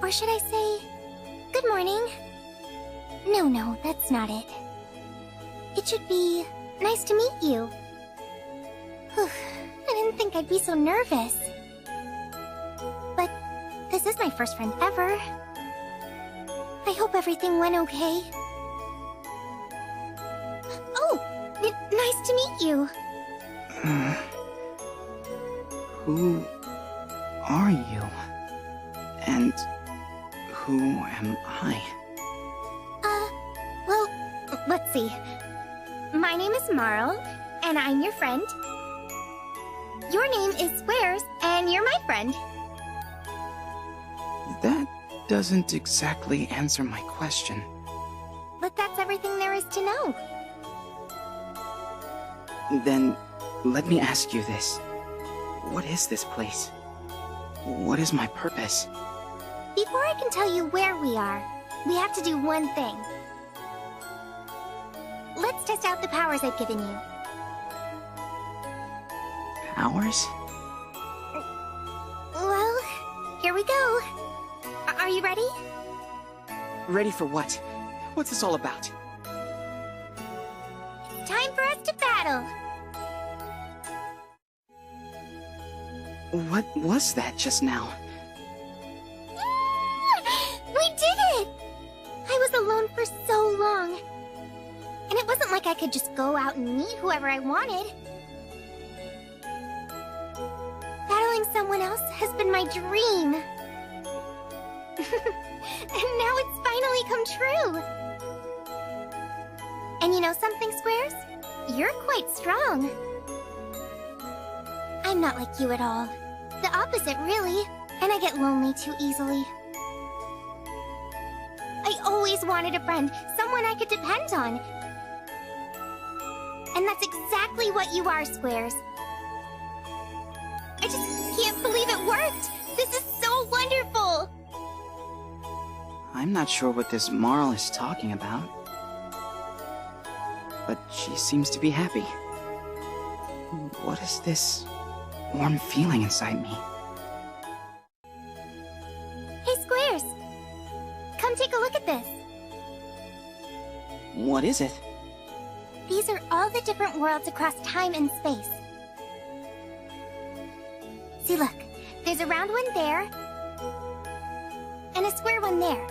Or should I say, good morning? No, that's not it. It should be, nice to meet you. Whew, I didn't think I'd be so nervous. But this is my first friend ever. I hope everything went okay. Oh, nice to meet you. Who are you? And who am I? Well, let's see. My name is Marl, and I'm your friend. Your name is Squares, and you're my friend. That doesn't exactly answer my question. But that's everything there is to know. Then, let me ask you this. What is this place? What is my purpose? Before I can tell you where we are, we have to do one thing. Let's test out the powers I've given you. Powers? Well, here we go. Are you ready? Ready for what? What's this all about? It's time for us to battle. What was that just now? We did it! I was alone for so long. And it wasn't like I could just go out and meet whoever I wanted. Battling someone else has been my dream. And now it's finally come true. And you know something, Squares? You're quite strong. I'm not like you at all. The opposite, really. And I get lonely too easily. I always wanted a friend, someone I could depend on. And that's exactly what you are, Squares. I just can't believe it worked! This is so wonderful! I'm not sure what this Marl is talking about. But she seems to be happy. What is this warm feeling inside me? Hey, Squares! Come take a look at this. What is it? These are all the different worlds across time and space. See, look. There's a round one there, and a square one there.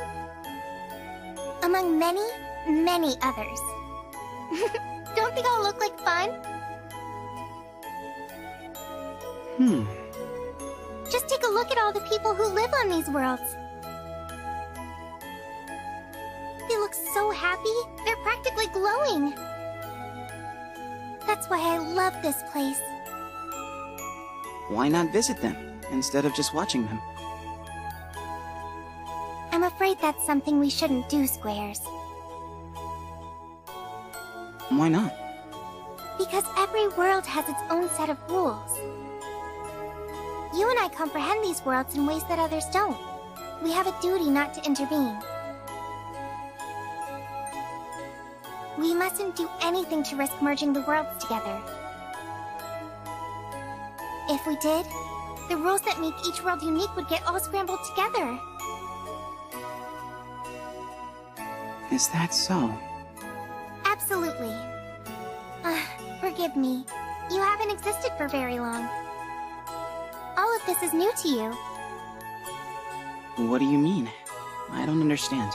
Among many, many others. Don't they all look like fun? Just take a look at all the people who live on these worlds. They look so happy, they're practically glowing. That's why I love this place. Why not visit them, instead of just watching them? I'm afraid that's something we shouldn't do, Squares. Why not? Because every world has its own set of rules. You and I comprehend these worlds in ways that others don't. We have a duty not to intervene. We mustn't do anything to risk merging the worlds together. If we did, the rules that make each world unique would get all scrambled together. Is that so? Absolutely. Forgive me. You haven't existed for very long. All of this is new to you. What do you mean? I don't understand.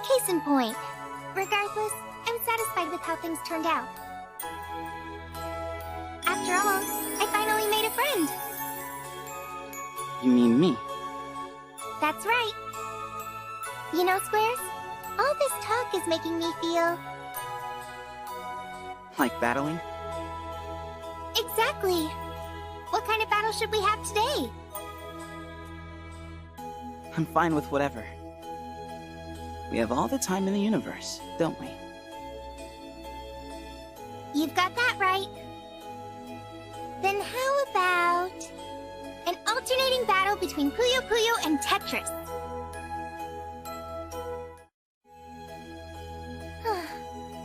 Case in point. Regardless, I'm satisfied with how things turned out. After all, I finally made a friend. You mean me? That's right. You know, Squares, all this talk is making me feel... Like battling? Exactly. What kind of battle should we have today? I'm fine with whatever. We have all the time in the universe, don't we? You've got that right. Then how about an alternating battle between Puyo and Tetris?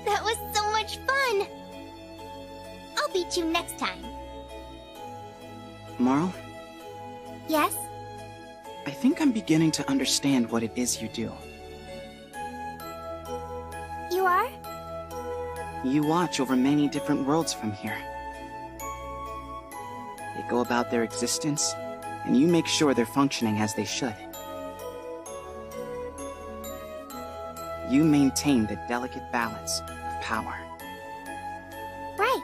That was so much fun! I'll beat you next time. Marl, Yes? I think I'm beginning to understand what it is you do. You are? You watch over many different worlds from here. They go about their existence, and you make sure they're functioning as they should. You maintain the delicate balance of power. Right.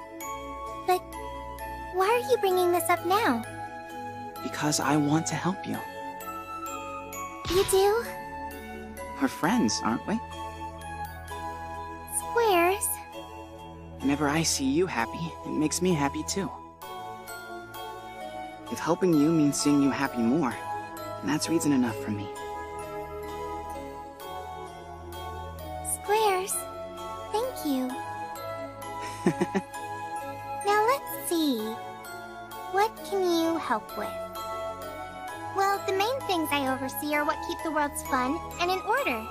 But why are you bringing this up now? Because I want to help you. You do? We're friends, aren't we? Squares. Whenever I see you happy, it makes me happy too. If helping you means seeing you happy more, then that's reason enough for me. Squares. Thank you. Now let's see. What can you help with? Well, the main things I oversee are what keep the worlds fun and in order.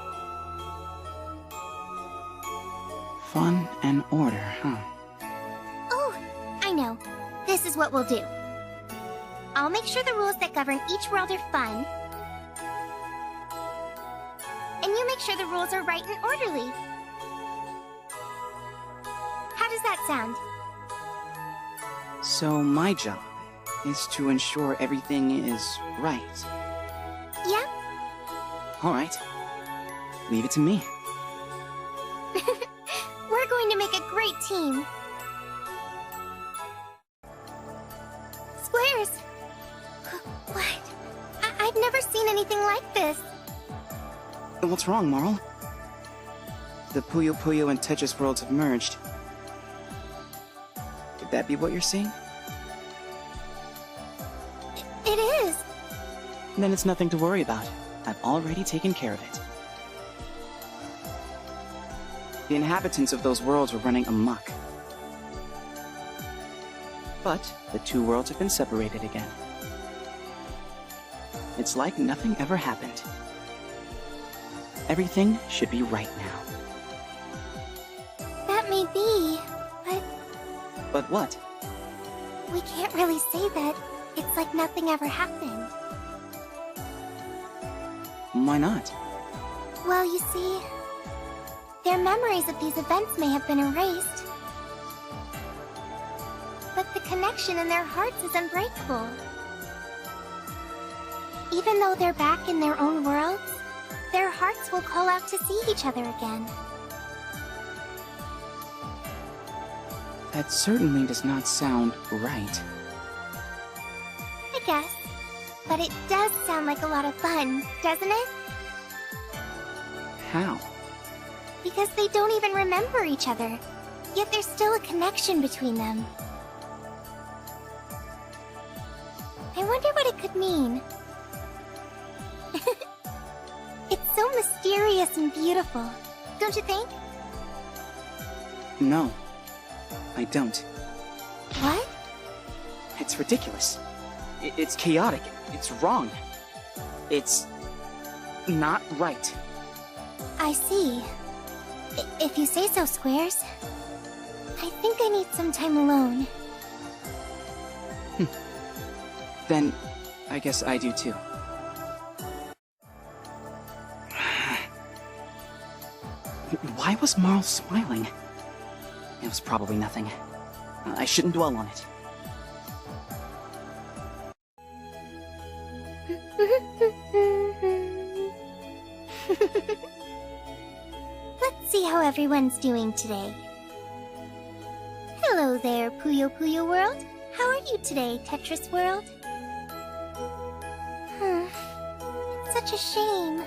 Fun and order, huh? Oh, I know. This is what we'll do. I'll make sure the rules that govern each world are fun. And you make sure the rules are right and orderly. How does that sound? So my job is to ensure everything is right. Yep. Alright. Leave it to me. We're going to make a great team. Squares! What? I've never seen anything like this. What's wrong, Marl? The Puyo and Tetris worlds have merged. Could that be what you're seeing? It is. Then it's nothing to worry about. I've already taken care of it. The inhabitants of those worlds were running amok. But the two worlds have been separated again. It's like nothing ever happened. Everything should be right now. That may be, but But what? we can't really say that. It's like nothing ever happened. Why not? Well, you see, their memories of these events may have been erased. But the connection in their hearts is unbreakable. Even though they're back in their own worlds, their hearts will call out to see each other again. That certainly does not sound right. I guess. But it does sound like a lot of fun, doesn't it? How? Because they don't even remember each other. Yet there's still a connection between them. I wonder what it could mean. It's so mysterious and beautiful, don't you think? No, I don't. What? It's ridiculous. It's chaotic. It's wrong. It's not right. I see. If you say so, Squares. I think I need some time alone. Then, I guess I do too. Why was Marl smiling? It was probably nothing. I shouldn't dwell on it. Let's see how everyone's doing today. Hello there, Puyo World. How are you today, Tetris World? It's such a shame.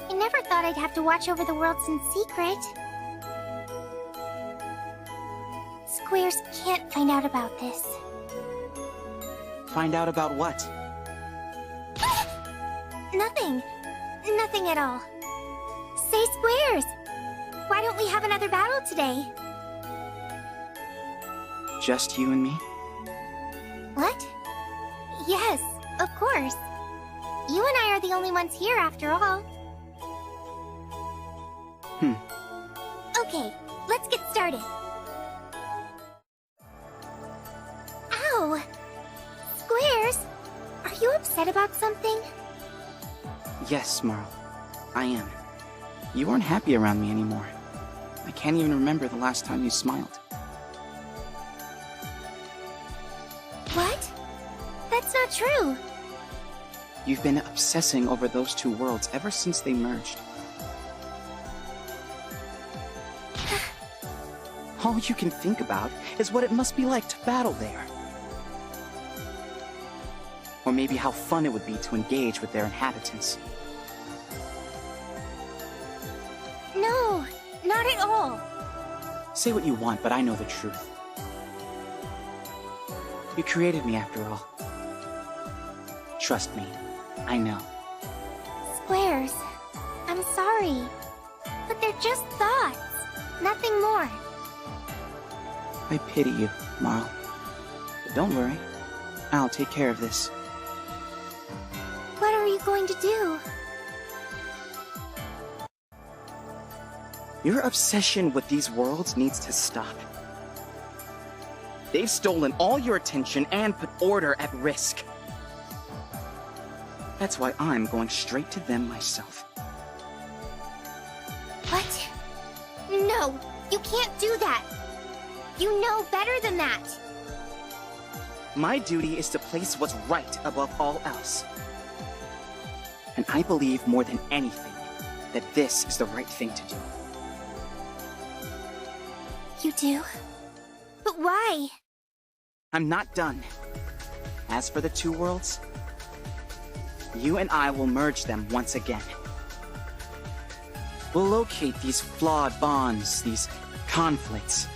I never thought I'd have to watch over the worlds in secret. Squares can't find out about this. Find out about what? Nothing. Nothing at all. Say, Squares! Why don't we have another battle today? Just you and me? What? Yes, of course. You and I are the only ones here after all. Okay, let's get started. Ow! Squares, are you upset about something? Yes, Marl. I am. You aren't happy around me anymore. I can't even remember the last time you smiled. What? That's not true. You've been obsessing over those two worlds ever since they merged. All you can think about is what it must be like to battle there. Or maybe how fun it would be to engage with their inhabitants. No, not at all. Say what you want, but I know the truth. You created me after all. Trust me, I know. Squares, I'm sorry. But they're just thoughts, nothing more. I pity you, Marl. But don't worry, I'll take care of this. What are you going to do? Your obsession with these worlds needs to stop. They've stolen all your attention and put order at risk. That's why I'm going straight to them myself. What? No, you can't do that. You know better than that. My duty is to place what's right above all else. And I believe more than anything that this is the right thing to do. You do? But why? I'm not done. As for the two worlds, you and I will merge them once again. We'll locate these flawed bonds, these conflicts,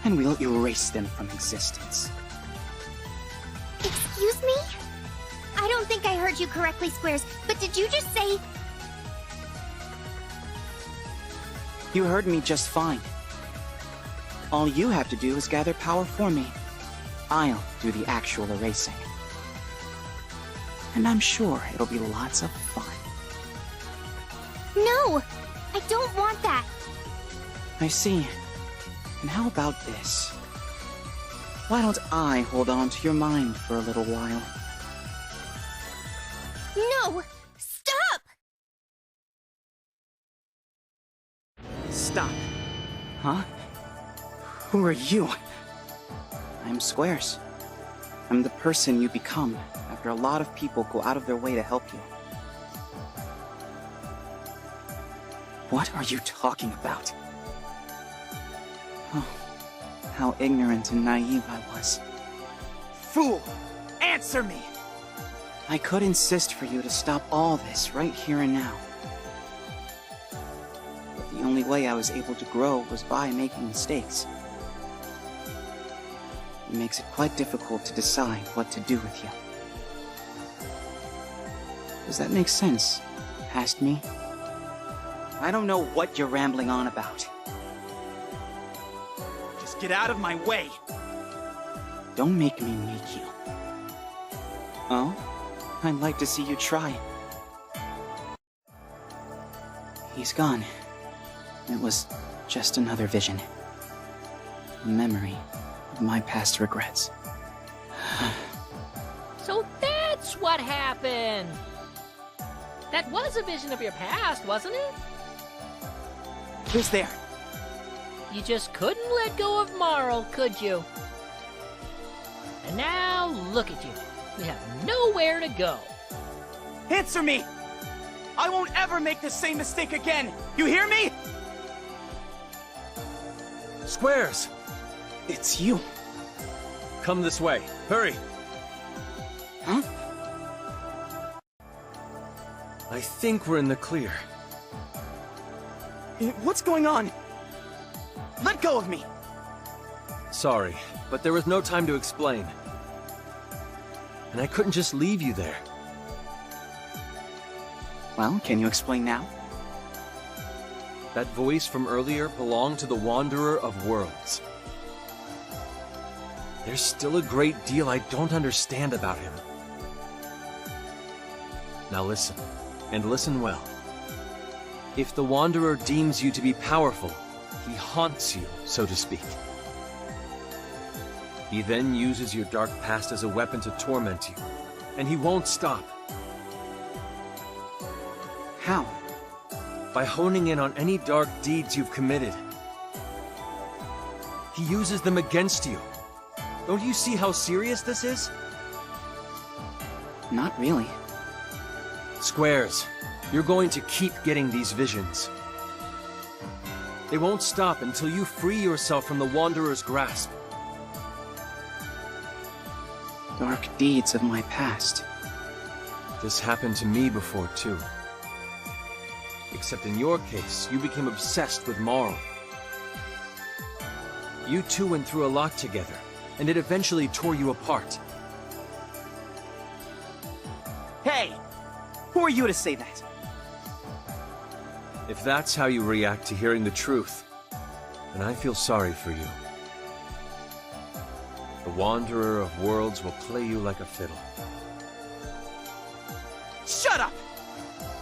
and we'll erase them from existence. Excuse me? I don't think I heard you correctly, Squares, but did you just say... You heard me just fine. All you have to do is gather power for me. I'll do the actual erasing. And I'm sure it'll be lots of fun. No! I don't want that! I see. And how about this? Why don't I hold on to your mind for a little while? No! Stop! Stop. Huh? Who are you? I'm Squares. I'm the person you become after a lot of people go out of their way to help you. What are you talking about? Oh, how ignorant and naive I was. Fool! Answer me! I could insist for you to stop all this right here and now. But the only way I was able to grow was by making mistakes. It makes it quite difficult to decide what to do with you. Does that make sense, past me? I don't know what you're rambling on about. Just get out of my way! Don't make me make you. Oh? I'd like to see you try. He's gone. It was just another vision. A memory of my past regrets. So that's what happened! That was a vision of your past, wasn't it? Who's there? You just couldn't let go of Marl, could you? And now, look at you. You have nowhere to go. Answer me! I won't ever make the same mistake again! You hear me? Squares! It's you. Come this way. Hurry! Huh? I think we're in the clear. What's going on? Let go of me! Sorry, but there was no time to explain. And I couldn't just leave you there. Well, can you explain now? That voice from earlier belonged to the Wanderer of Worlds. There's still a great deal I don't understand about him. Now listen, and listen well. If the Wanderer deems you to be powerful, he haunts you, so to speak. He then uses your dark past as a weapon to torment you, and he won't stop. How? By honing in on any dark deeds you've committed. He uses them against you. Don't you see how serious this is? Not really. Squares, you're going to keep getting these visions. They won't stop until you free yourself from the Wanderer's grasp. Dark deeds of my past. This happened to me before, too. Except in your case, you became obsessed with Marl. You two went through a lot together, and it eventually tore you apart. Hey! Who are you to say that? If that's how you react to hearing the truth, then I feel sorry for you. The Wanderer of Worlds will play you like a fiddle. Shut up!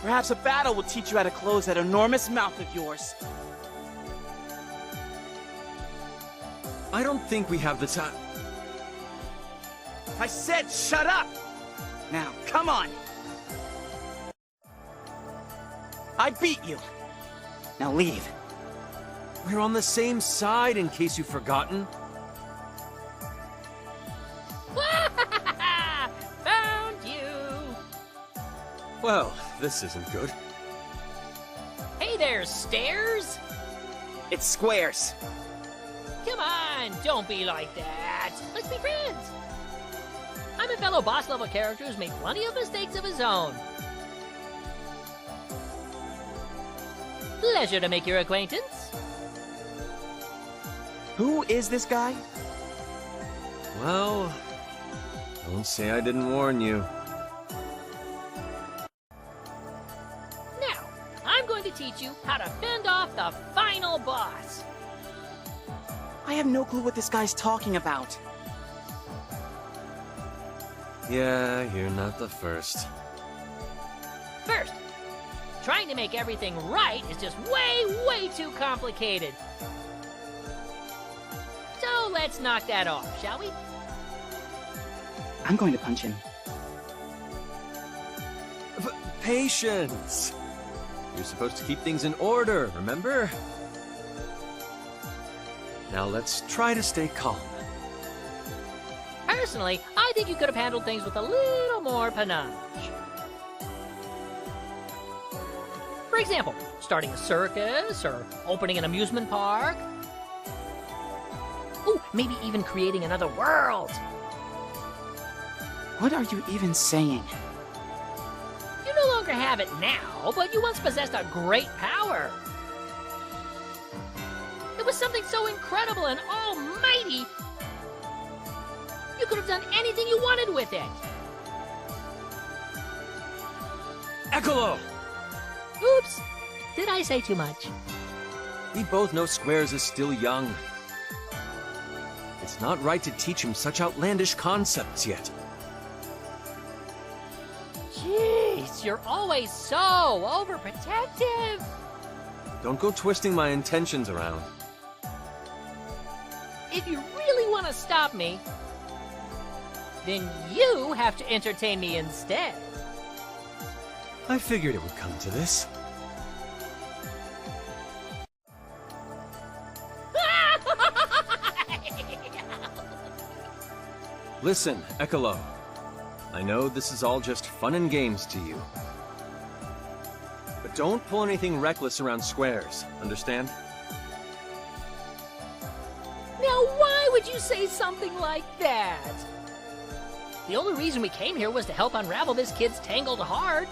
Perhaps a battle will teach you how to close that enormous mouth of yours. I don't think we have the time. I said shut up! Now, come on! I beat you! Now leave. We're on the same side, in case you've forgotten. Found you! Well, this isn't good. Hey there, Stairs! It's squares. Come on, don't be like that. Let's be friends. I'm a fellow boss-level character who's made plenty of mistakes of his own. Pleasure to make your acquaintance. Who is this guy? Well, don't say I didn't warn you. Now, I'm going to teach you how to fend off the final boss. I have no clue what this guy's talking about. Yeah, you're not the first. First, trying to make everything right is just way too complicated. So let's knock that off, shall we? I'm going to punch him. Patience! You're supposed to keep things in order, remember? Now let's try to stay calm. Personally, I think you could have handled things with a little more panache. For example, starting a circus, or opening an amusement park. Ooh, maybe even creating another world. What are you even saying? You no longer have it now, but you once possessed a great power. It was something so incredible and almighty, you could have done anything you wanted with it. Ekolo! Oops, did I say too much? We both know Squares is still young. It's not right to teach him such outlandish concepts yet. Jeez, you're always so overprotective. Don't go twisting my intentions around. If you really want to stop me, then you have to entertain me instead. I figured it would come to this. Listen, Ekolo. I know this is all just fun and games to you. But don't pull anything reckless around Squares, understand? Now, why would you say something like that? The only reason we came here was to help unravel this kid's tangled heart.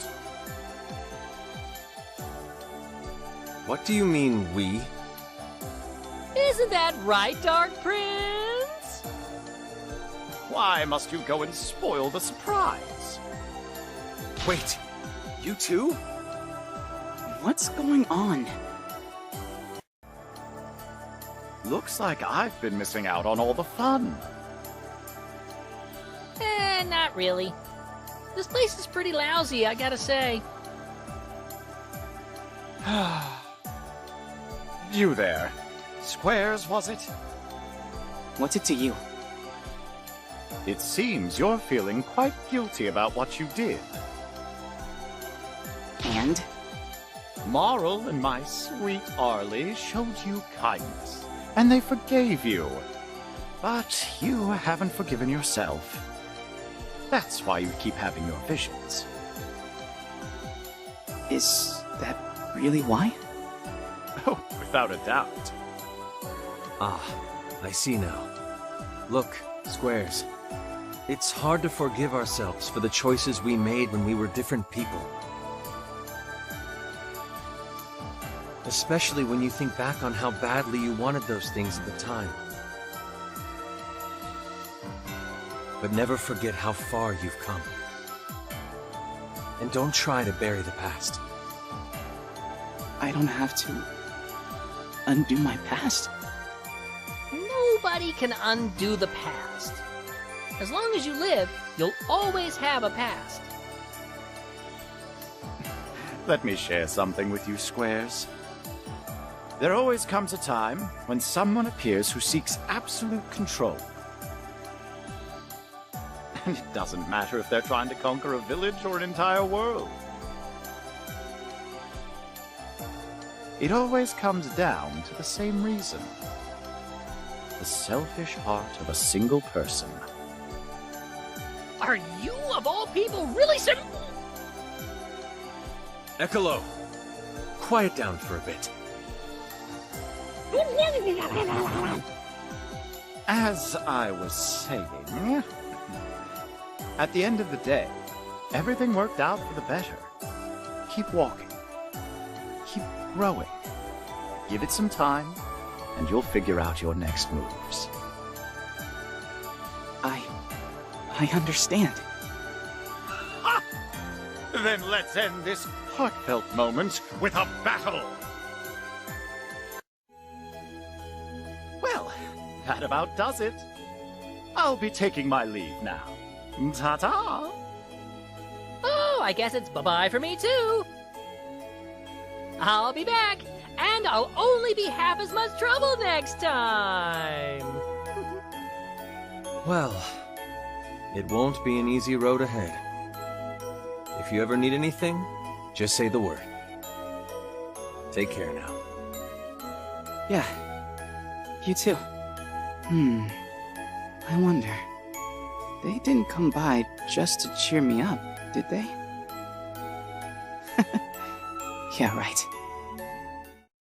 What do you mean, we? Isn't that right, Dark Prince? Why must you go and spoil the surprise? Wait, you too? What's going on? Looks like I've been missing out on all the fun. Not really. This place is pretty lousy, I gotta say. You there. Squares, was it? What's it to you? It seems you're feeling quite guilty about what you did. And? Marl and my sweet Arlie showed you kindness, and they forgave you. But you haven't forgiven yourself. That's why you keep having your visions. Is that really why? Oh, without a doubt. Ah, I see now. Look, Squares. It's hard to forgive ourselves for the choices we made when we were different people. Especially when you think back on how badly you wanted those things at the time. But never forget how far you've come. And don't try to bury the past. I don't have to undo my past? Nobody can undo the past. As long as you live, you'll always have a past. Let me share something with you, Squares. There always comes a time when someone appears who seeks absolute control. And it doesn't matter if they're trying to conquer a village or an entire world. It always comes down to the same reason. The selfish heart of a single person. Are you, of all people, really Ekalo, quiet down for a bit. As I was saying, at the end of the day, everything worked out for the better. Keep walking. Keep growing. Give it some time, and you'll figure out your next moves. I understand. Then let's end this heartfelt moment with a battle! Well, that about does it. I'll be taking my leave now. Ta-ta! Oh, I guess it's bye-bye for me too. I'll be back, and I'll only be half as much trouble next time. Well, it won't be an easy road ahead. If you ever need anything, just say the word. Take care now. Yeah, you too. I wonder. They didn't come by just to cheer me up, did they? Yeah, right.